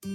Hey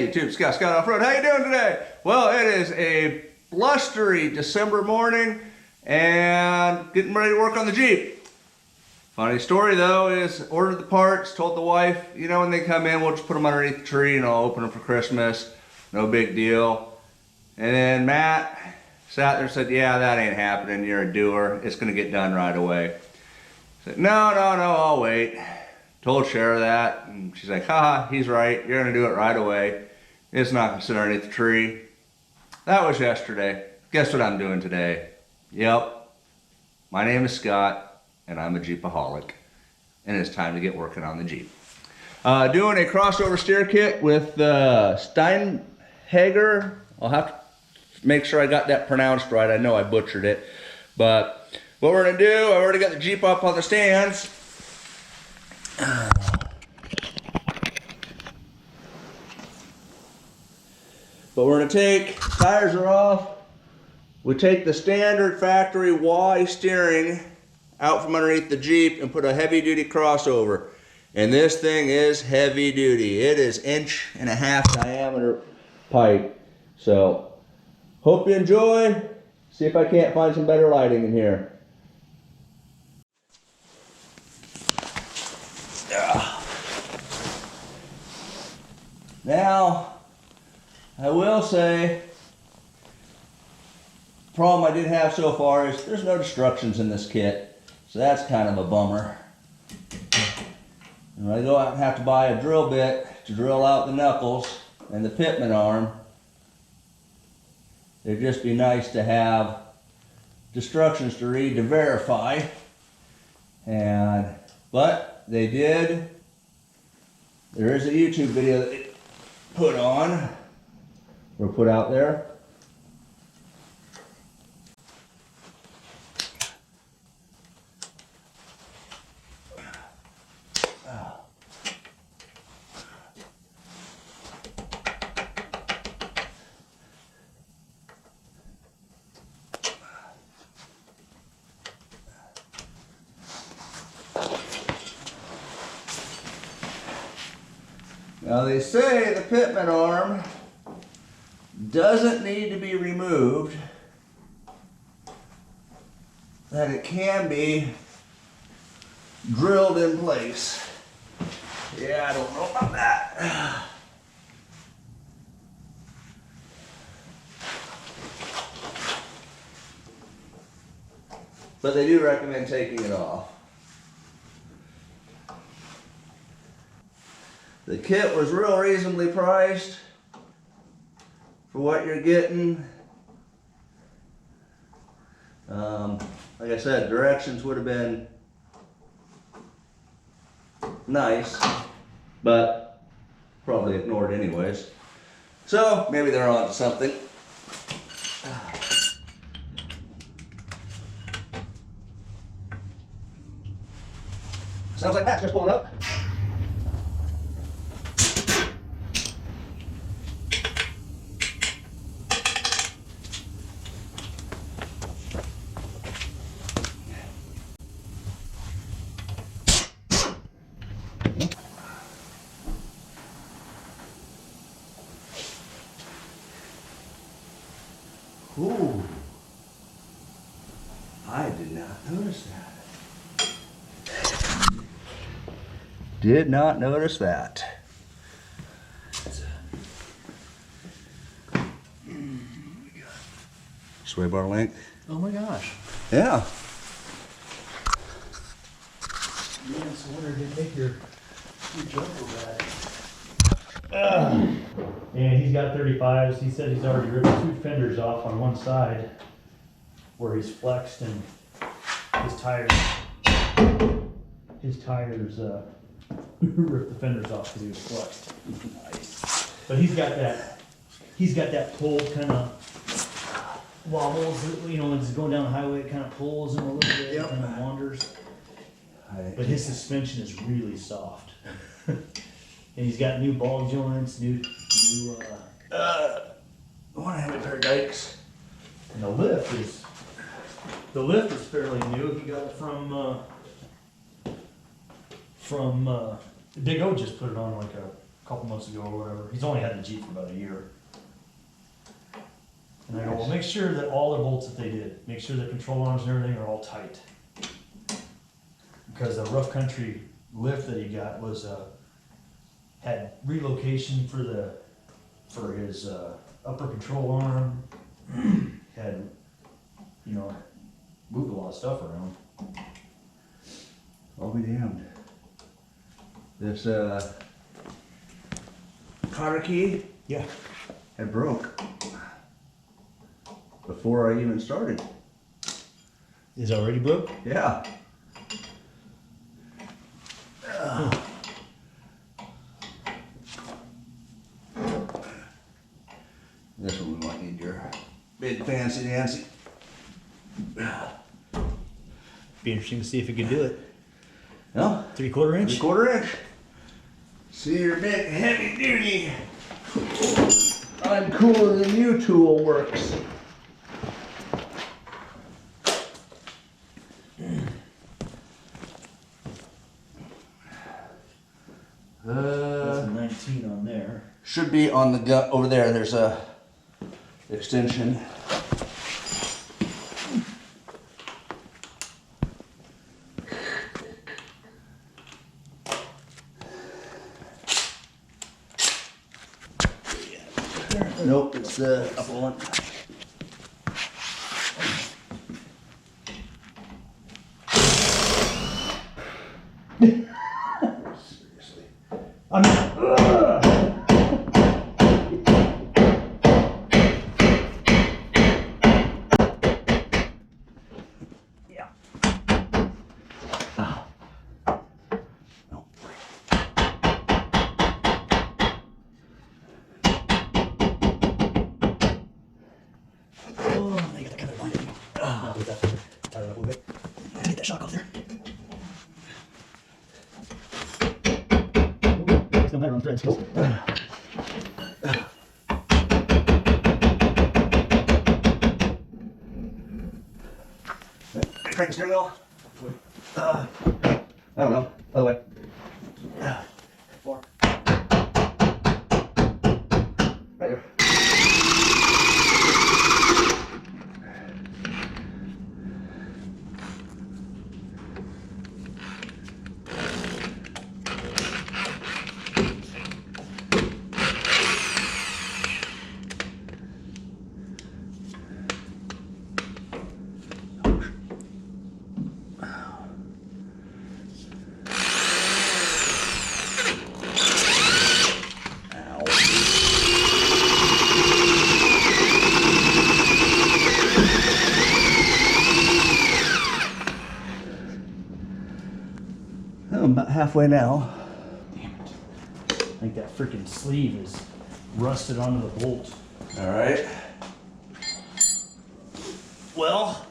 YouTube, Scott Off-Road. How you doing today? Well, it is a blustery December morning and getting ready to work on the Jeep. Funny story though is ordered the parts, told the wife, you know, when they come in, we'll just put them underneath the tree and I'll open them for Christmas. No big deal. And then Matt sat there and said, yeah, that ain't happening. You're a doer. It's going to get done right away. I said, no, I'll wait. Told Cher that, and she's like, haha, he's right, you're gonna do it right away. It's not gonna sit underneath the tree. That was yesterday. Guess what I'm doing today? Yep, my name is Scott, and I'm a Jeepaholic, and it's time to get working on the Jeep. Doing a crossover steer kit with Steinjager. I'll have to make sure I got that pronounced right. I know I butchered it, but what we're gonna do, I've already got the Jeep up on the stands. But we're going to take, tires are off, we take the standard factory Y steering out from underneath the Jeep and put a heavy duty crossover. And this thing is heavy duty. It is 1.5 inch diameter pipe. So, hope you enjoy. See if I can't find some better lighting in here. Now, I will say, the problem I did have so far is there's no destructions in this kit, so that's kind of a bummer. And I go out and have to buy a drill bit to drill out the knuckles and the pitman arm. It'd just be nice to have destructions to read to verify. But they did. There is a YouTube video that they put on, or put out there. Now they say the pitman arm doesn't need to be removed, that it can be drilled in place. Yeah, I don't know about that. But they do recommend taking it off. The kit was real reasonably priced for what you're getting. Like I said, directions would have been nice, but probably ignored anyways. So maybe they're on to something. Sounds like that's just pulling up. Ooh, I did not notice that. Did not notice that. Sway bar length. Oh my gosh. Yeah. Man, so wonder did make your jumper bag. And he's got 35s. He said he's already ripped 2 fenders off on one side where he's flexed, and his tires ripped the fenders off because he was flexed. Nice. But he's got that pulled kind of wobbles, you know, it's going down the highway, it kind of pulls him a little bit, Yep. kind of wanders. But his suspension is really soft. And he's got new ball joints, new I want to have a pair of dikes. and the lift is fairly new. He got it from Big O just put it on like a couple months ago or whatever. He's only had the Jeep for about a year. And I go, well, make sure that all the bolts that they did, make sure the control arms and everything are all tight. Because the rough country lift that he got was, had relocation for his upper control arm, had, you know, moved a lot of stuff around. I'll be damned. This car key Yeah. had broke before I even started. Is it already broke? Yeah. This one we might need your big fancy Nancy. Be interesting to see if he could do it. No? 3/4 inch? 3/4 inch. See your big heavy duty. I'm cooler than you tool works. That's a 19 on there. Should be on the gut over there. There's a extension. Nope, it's the upper one. Seriously. I mean, Yeah. No. oh, I got that kind of line. With that, tie it up a little bit. Get that shock off there. It's no matter on threads. Crank the steering wheel. I don't know. Other way. 4. Right here. I'm about halfway now. Damn it. I think that freaking sleeve is rusted onto the bolt. All right. Well,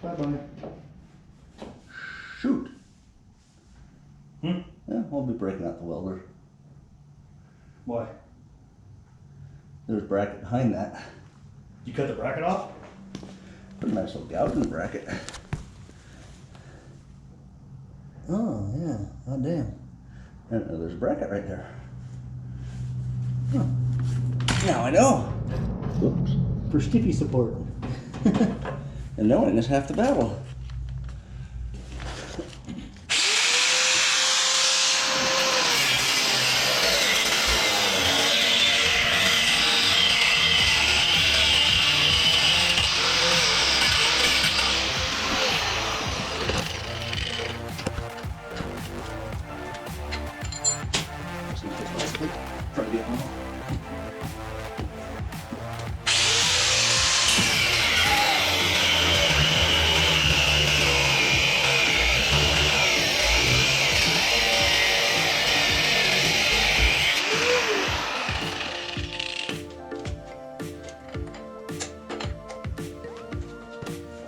bye-bye. Shoot. Hmm? Yeah, I'll be breaking out the welder. Why? There's a bracket behind that. You cut the bracket off? Put a nice little gouge in the bracket. Oh, yeah. Oh, damn. And there's a bracket right there. Huh. Now I know. Whoops. For stiffy support. And knowing is half the battle.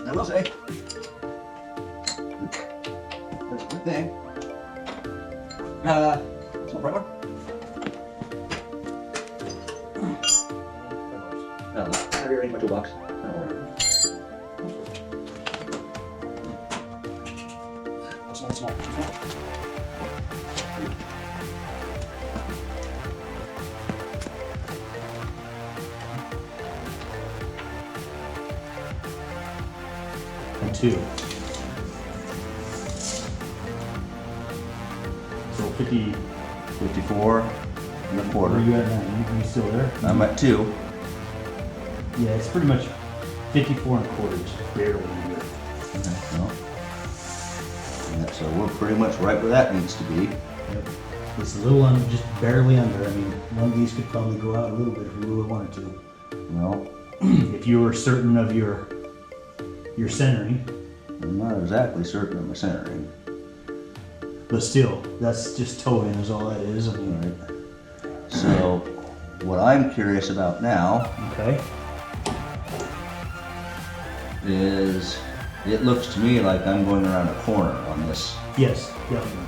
I will say, that's a good thing. It's not right one. No, I have your my toolbox. Don't worry. Small. And 2. So 50. 54 and a Where quarter. are you at now? You still there? I'm at 2. Yeah, it's pretty much 54 and a quarter, just barely under. Okay, well. Yeah, so we're pretty much right where that needs to be. Yep. It's a little under, just barely under. I mean, one of these could probably go out a little bit if we really wanted to. Well, If you were certain of your centering, I'm not exactly certain of my centering. but still, that's just toe in is all that is. I mean, Right. So, what I'm curious about now okay. is it looks to me like I'm going around a corner on this. Yes, definitely.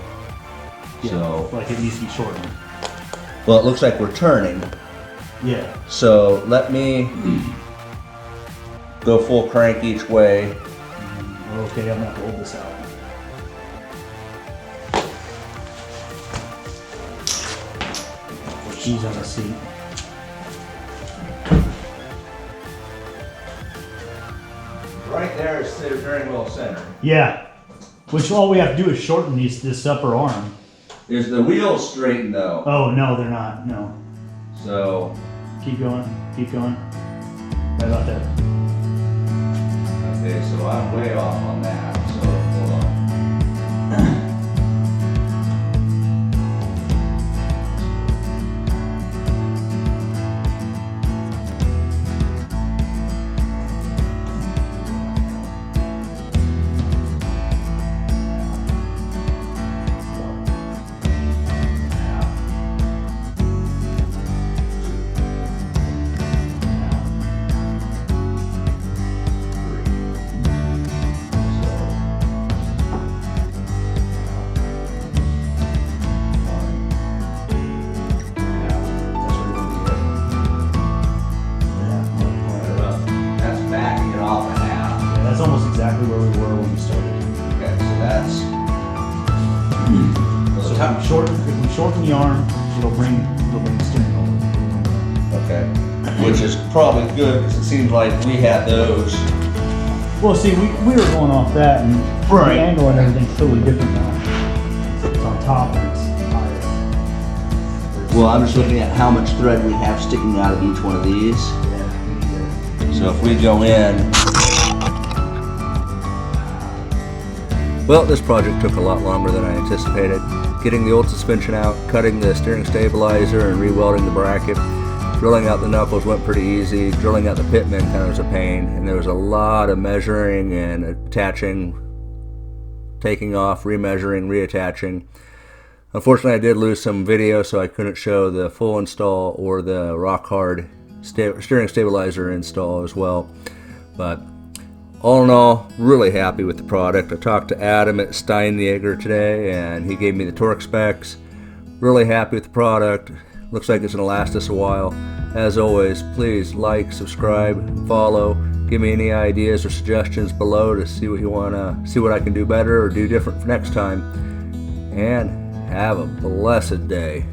Yeah, So- like it needs to be shortened. Well, it looks like we're turning. Yeah. So let me go full crank each way. Okay, I'm gonna have to hold this out. She's on the seat. Right there is very well centered. Yeah. Which all we have to do is shorten this upper arm. Is the wheels straightened though? Oh no, they're not. No. So, Keep going. Keep going. Right about that. okay, so I'm way off on that. So hold on. That's backing it off a half. Yeah, that's almost exactly where we were when we started. Okay, so that's. So if we shorten the arm, it'll bring the steering over. Okay, which is probably good because it seems like we had those. Well, see, we were going off that, and Right. the angle and everything's totally different now. It's on top and it's higher. Well, I'm just looking at how much thread we have sticking out of each one of these. Yeah. So if we go in. Well, this project took a lot longer than I anticipated. Getting the old suspension out, cutting the steering stabilizer, and re-welding the bracket. Drilling out the knuckles went pretty easy. Drilling out the pitman kind of was a pain, and there was a lot of measuring and attaching, taking off, remeasuring, reattaching. Unfortunately, I did lose some video, so I couldn't show the full install or the rock hard steering stabilizer install as well. But all in all, really happy with the product. I talked to Adam at Steinjager today, and he gave me the torque specs. Really happy with the product. Looks like it's going to last us a while. As always, please like, subscribe, follow. Give me any ideas or suggestions below to see what you want to see what I can do better or do different for next time. And have a blessed day.